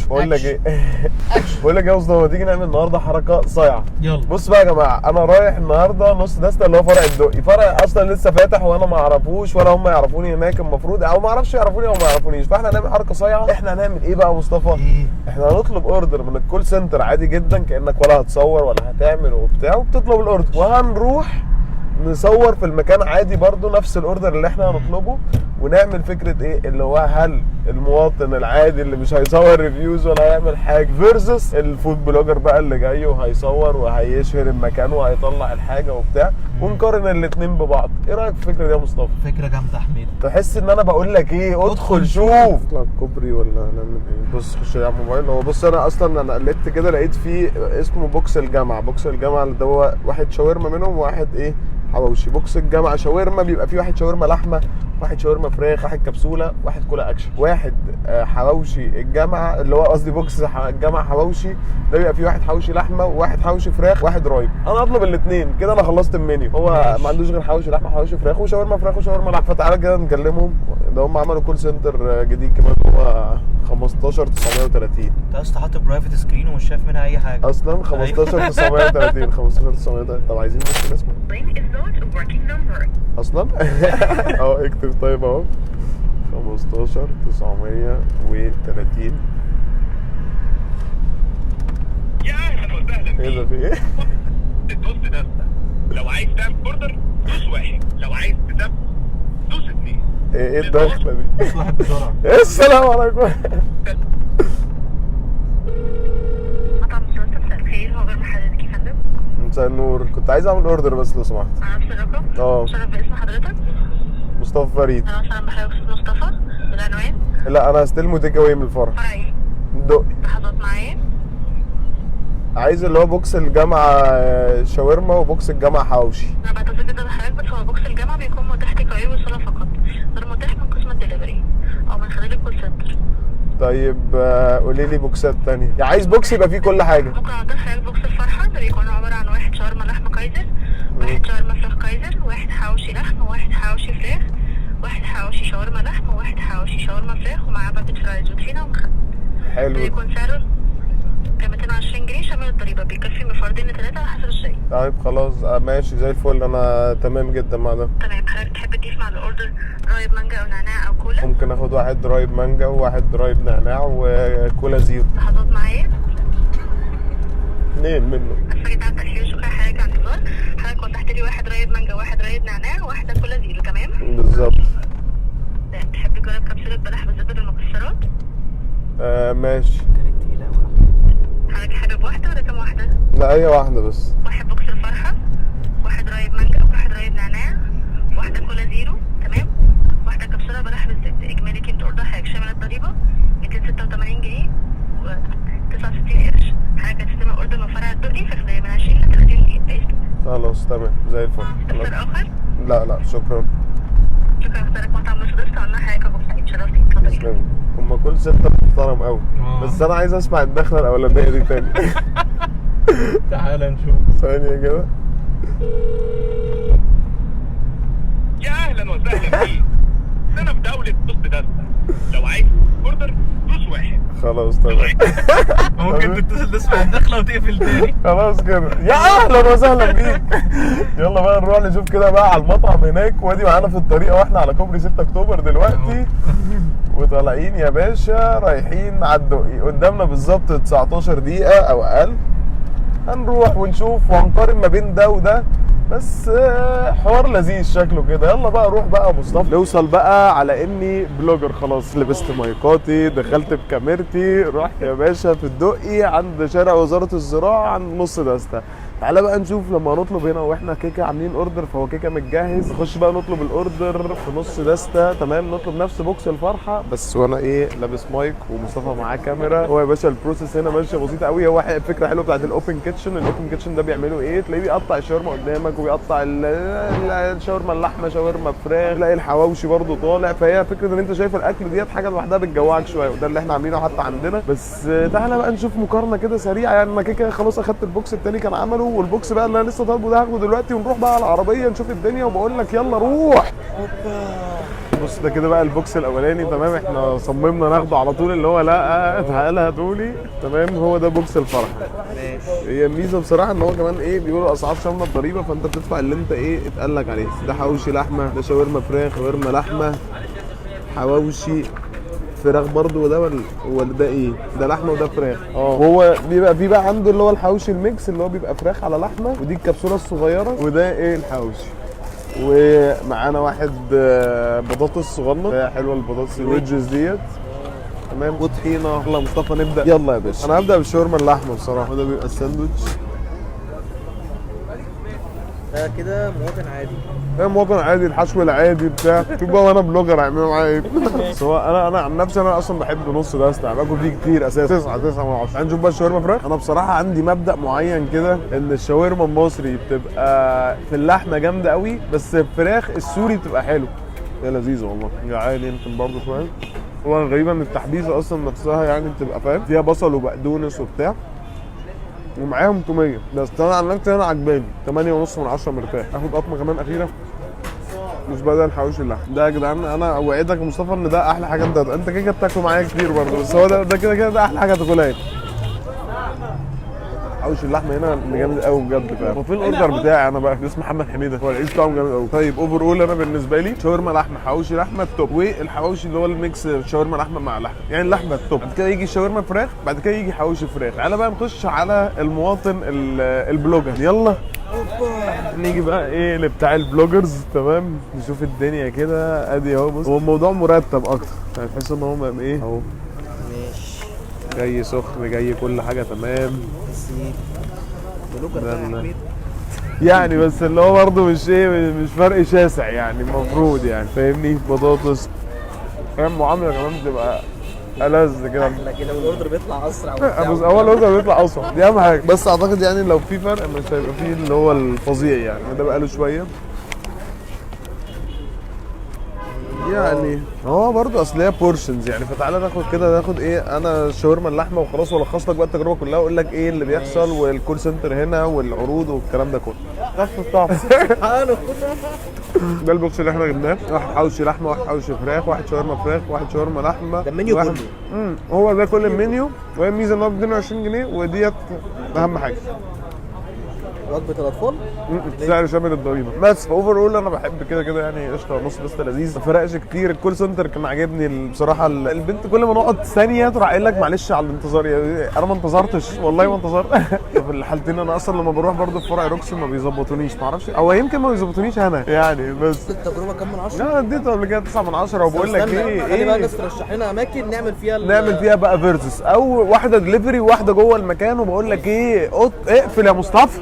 بقول لك ايه بقول لك ايه يا مصطفى، تيجي نعمل النهارده حركه صايعه. يلا بص بقى يا جماعه، انا رايح النهارده نص دسته اللي هو فرع الدقي، فرع اصلا لسه فاتح وانا ما اعرفوش ولا هم يعرفوني هناك المفروض، او ما اعرفش يعرفوني او ما يعرفونيش. فاحنا هنعمل حركه صايعه. احنا هنعمل ايه بقى يا مصطفى؟ ايه؟ احنا هنطلب اوردر من الكول سنتر عادي جدا، كانك ولا هتصور ولا هتعمل وبتاع، وبتطلب الاوردر وهنروح نصور في المكان عادي برضو نفس الاوردر اللي احنا هنطلبه، ونعمل فكره ايه اللي هو هل المواطن العادي اللي مش هيصور ريفيوز ولا هيعمل حاجه فيرسس الفود بلوجر بقى اللي جاي وهيصور وهيشهر المكان وهيطلع الحاجه وبتاع، ونقارن الاثنين ببعض. ايه رايك في الفكره دي يا مصطفى؟ فكره جامده حميد. تحس ان انا بقول لك ايه، ادخل شوف نطلع الكوبري ولا هنعمل ايه؟ بص خش على الموبايل. هو بص انا اصلا قلبت كده لقيت فيه اسمه بوكس الجامعه. بوكس الجامعه اللي هو واحد شاورما منهم وواحد ايه حواوشي. بوكس الجامعه شاورما بيبقى فيه واحد شاورما لحمه، واحد شاورما فراخ، واحد كبسوله، واحد كولا اكشن. واحد حواوشي الجامعه اللي هو قصدي بوكس الجامعه حواوشي ده بيبقى فيه واحد حواوشي لحمه وواحد حواوشي فراخ واحد رايب. انا اطلب الاثنين كده، انا خلصت المنيو. هو ما عندوش غير حواوشي لحمه حواوشي فراخ وشاورما فراخ وشاورما لحمه. فتعالى كده نكلمهم. ده هم عملوا كول سنتر جديد كمان، هو 15930. انت اصلا حاطط برايفت سكرين ومش شايف منها اي حاجه اصلا 15930 15930. طب عايزين نكتب اسمه اصلا اهو اكتب. طيب اهو 15930. يا اهلا وسهلا ايه ده في ايه؟ الدوست ده لو عايز تعمل اوردر دوس واحد، لو عايز تتاب دوس اثنين. ايه الدخله دي؟ بس واحد بسرعه. السلام عليكم. مطعم سويسرا، مساء الخير. هو غير محدد يا فندم؟ مساء النور، كنت عايز اعمل اوردر بس لو سمحت. على نفس الرقم؟ اه. شرف باسم حضرتك؟ مصطفى فريد. اهلا وسهلا بحضرتك استاذ مصطفى. العنوان؟ لا انا هستلمه تيك اواي من الفرع. فرع ايه؟ دقي. لحظات معايا. عايز اللي هو بوكس الجامعه شاورما وبوكس الجامعه حواوشي. انا بعتذر جدا لحضرتك، بس هو بوكس الجامعه بيكون متاح تيك اواي وصاله فقط، غير متاح من قسم الدليفري او من خلال الكول سنتر. طيب قولي لي بوكسات تانية. يعني عايز بوكس يبقى فيه كل حاجه. ممكن اعطيك حضرتك بوكس الفرحه، ده بيكون عباره عن واحد شاورما لحمه كايزر، واحد شاورما فراخ كايزر، واحد حواوشي لحم، وواحد حواوشي فراخ، واحد حواوشي شاورما لحم، وواحد حواوشي شاورما فراخ، ومعاه باكت فرايز وطحينه ومخلل. حلو. بيكون سعره 220 جنيه شامل الضريبه، بيكفي من فردين لثلاثه على حسب الشيء. طيب خلاص ماشي زي الفل، انا تمام جدا مع ده. تمام. حضرتك تحب تضيف مع الاوردر رايب مانجا او نعناع او كولا؟ ممكن اخد واحد درايب مانجا وواحد درايب نعناع وكولا زيرو. لحظات معايا. 2 منه. اسفه جدا على التاخير، شكرا حضرتك على الانتظار. حضرتك وضحت لي واحد رايب مانجا وواحد رايب نعناع وواحده كولا زيرو، تمام؟ بالظبط. تحب تجرب كبسوله بلح بالزبده المكسرات؟ ماشي. كانت تقيله قوي. حضرتك حابب واحده ولا كام واحده؟ لا هي واحده بس. واحد بوكس الفرحه، واحد رايب مانجا، واحد رايب نعناع، واحده كولا زيرو، تمام؟ واحده كبسوله بلح بالزبده. اجمالي قيمه اوردر حضرتك شامل الضريبه 286 جنيه و69 قرش. حضرتك هتستلم الاوردر من فرع الدقي في خلال من 20 ل 30 دقيقه. خلاص تمام زي الفل. خلاص. استفسار اخر؟ لا شكرا. شكرا لحضرتك. مطعم مرسيدس، قلنا حضرتك ابو سعيد، شرفتني. اتفضلي. تسلمي. هما كل ستة محترم قوي، بس انا عايز اسمع الدخله الاولانيه دي تاني. تعالى نشوف. ثانيه كده. يا اهلا وسهلا بيك. انا في دوله دوست دسته، لو عايز اوردر دوس واحد. خلاص تمام. ممكن تتصل تسمع الدخله وتقفل تاني. خلاص كده. يا اهلا وسهلا بيك. يلا بقى نروح نشوف كده بقى على المطعم هناك، وادي معانا في الطريق واحنا على كوبري 6 اكتوبر دلوقتي، وطالعين يا باشا رايحين على الدقي. قدامنا بالظبط 19 دقيقة او اقل. هنروح ونشوف وهنقارن ما بين ده وده، بس حوار لذيذ شكله كده. يلا بقى روح بقى يا مصطفى. نوصل بقى على اني بلوجر خلاص. لبست مايكاتي، دخلت بكاميرتي، رحت يا باشا في الدقي عند شارع وزارة الزراعة عند نص دستة. تعالى بقى نشوف لما نطلب هنا، واحنا كيكه عاملين اوردر، فهو كيكه متجهز. نخش بقى نطلب الاوردر في نص دسته، تمام. نطلب نفس بوكس الفرحه بس، وانا ايه لابس مايك ومصطفى معاه كاميرا. هو يا باشا البروسيس هنا ماشيه بسيطه قوي. هو فكره حلوه بتاعت الاوبن كيتشن. الاوبن كيتشن ده بيعملوا ايه؟ تلاقيه بيقطع الشاورما قدامك، وبيقطع الشاورما اللحمه، شاورما فراخ، تلاقي الحواوشي برده طالع. فهي فكره ان انت شايف الاكل ديت حاجه لوحدها بتجوعك شويه، وده اللي احنا عاملينه حتى عندنا. بس تعالى بقى نشوف مقارنه كده سريعه. يعني انا كده خلاص اخدت البوكس التاني كان عمله، والبوكس بقى اللي انا لسه طالبه ده هاخده دلوقتي، ونروح بقى على العربيه نشوف الدنيا. وبقول لك يلا روح. بص ده كده بقى البوكس الاولاني تمام. احنا صممنا ناخده على طول اللي هو لا تعالى هاتولي تمام. هو ده بوكس الفرح. ماشي. هي الميزه بصراحه ان هو كمان ايه بيقولوا اسعار شامله الضريبه، فانت بتدفع اللي انت ايه اتقال لك عليه. ده حواوشي لحمه، ده شاورما فراخ، شاورما لحمه، حواوشي فراخ برضو. وده ولا ده ايه؟ ده لحمه وده فراخ. هو بيبقى في بقى عنده اللي هو الحواوشي الميكس اللي هو بيبقى فراخ على لحمه، ودي الكبسوله الصغيره، وده ايه الحواوشي. ومعانا واحد بطاطس صغنن حلوه البطاطس الويدجز ديت تمام، وطحينه. يلا مصطفى نبدا. يلا يا باشا. انا هبدا بالشاورما اللحمه بصراحه. وده بيبقى الساندوتش. ده كده مواطن عادي. ده مواطن عادي، الحشو العادي بتاع. شوف بقى وانا بلوجر هيعملوا معايا ايه. بس هو انا عن نفسي انا اصلا بحب نص دستة، باكل فيه كتير اساسا. 9 من 10. هنشوف بقى الشاورما فراخ. انا بصراحه عندي مبدا معين كده ان الشاورما المصري بتبقى في اللحمه جامده قوي، بس الفراخ السوري بتبقى حلو. هي لذيذه والله. جعان يمكن برضه شويه. هو غريبه ان التحبيشه اصلا نفسها يعني بتبقى فاهم فيها بصل وبقدونس وبتاع ومعاهم توميه. بس انا عن نفسي انا عجباني 8.5 من 10 مرتاح. اخد قطمه كمان اخيره. مش بدل الحواوشي اللحم ده يا جدعان. انا اوعدك يا مصطفى ان ده احلى حاجه انت كده بتاكله معايا كتير برضه، بس هو ده كده ده احلى حاجه تاكلها. حواوشي اللحمه هنا اللي جامد قوي بجد فعلا. وفي الاوردر بتاعي انا بقى اسمه محمد حميده، هو العيش بتاعهم جامد قوي. طيب اوفر اول انا بالنسبه لي شاورما لحمه، حواوشي لحمه التوب، والحواوشي اللي هو الميكس شاورما لحمه مع لحمه، يعني اللحمه التوب. بعد كده يجي شاورما فراخ، بعد كده يجي حواوشي فراخ. تعالى بقى نخش على المواطن البلوجر. يلا نيجي بقى ايه لبتاع البلوجرز تمام. نشوف الدنيا كده ادي اهو. بص هو الموضوع مرتب اكتر، يعني تحس ان هو ايه اهو ماشي. جاي سخن، جاي كل حاجه تمام. بلوجر بقى يا حميد. يعني بس اللي هو برضه مش ايه مش فرق شاسع يعني المفروض يعني فاهمني. بطاطس فاهم. معامله كمان بتبقى ألذ كده. احلى كده والاوردر بيطلع اسرع بس اول الاوردر بيطلع اسرع دي اهم حاجه. بس اعتقد يعني لو في فرق مش هيبقى فيه اللي هو الفظيع يعني. ده بقاله شويه يعني. هو برضه اصل هي بورشنز يعني. فتعالى ناخد كده ناخد ايه. انا شاورما اللحمه وخلاص، والخص لك بقى التجربه كلها واقول لك ايه اللي بيحصل والكول سنتر هنا والعروض والكلام ده كله. نفس الطعم. ده البوكس اللي احنا جبناه. واحد حواوشي لحمه، واحد حواوشي فراخ، واحد شاورما فراخ، واحد شاورما لحمه. ده المنيو كله. هو ده كل المنيو. وهي الميزه ان هو ب 22 جنيه وديت اهم حاجه. وجبه الاطفال سعر شامل الضريبه. بس اوفر اول انا بحب كده يعني قشطه نص بس لذيذ. ما فرقش كتير. الكول سنتر كان عاجبني بصراحه. البنت كل ما نقعد ثانيه تروح قايل لك معلش على الانتظار. انا ما انتظرتش والله ما انتظرت. في الحالتين انا اصلا لما بروح برضه في فرع روكسي ما بيظبطونيش، ما اعرفش او يمكن ما بيظبطونيش انا يعني. بس التجربه كام من 10؟ لا اديته قبل كده 9 من 10. وبقول لك خلي بقى الناس ترشح لنا اماكن نعمل فيها بقى فيرسس، او واحده دليفري وواحده جوه المكان. وبقول لك ايه اقفل يا مصطفى.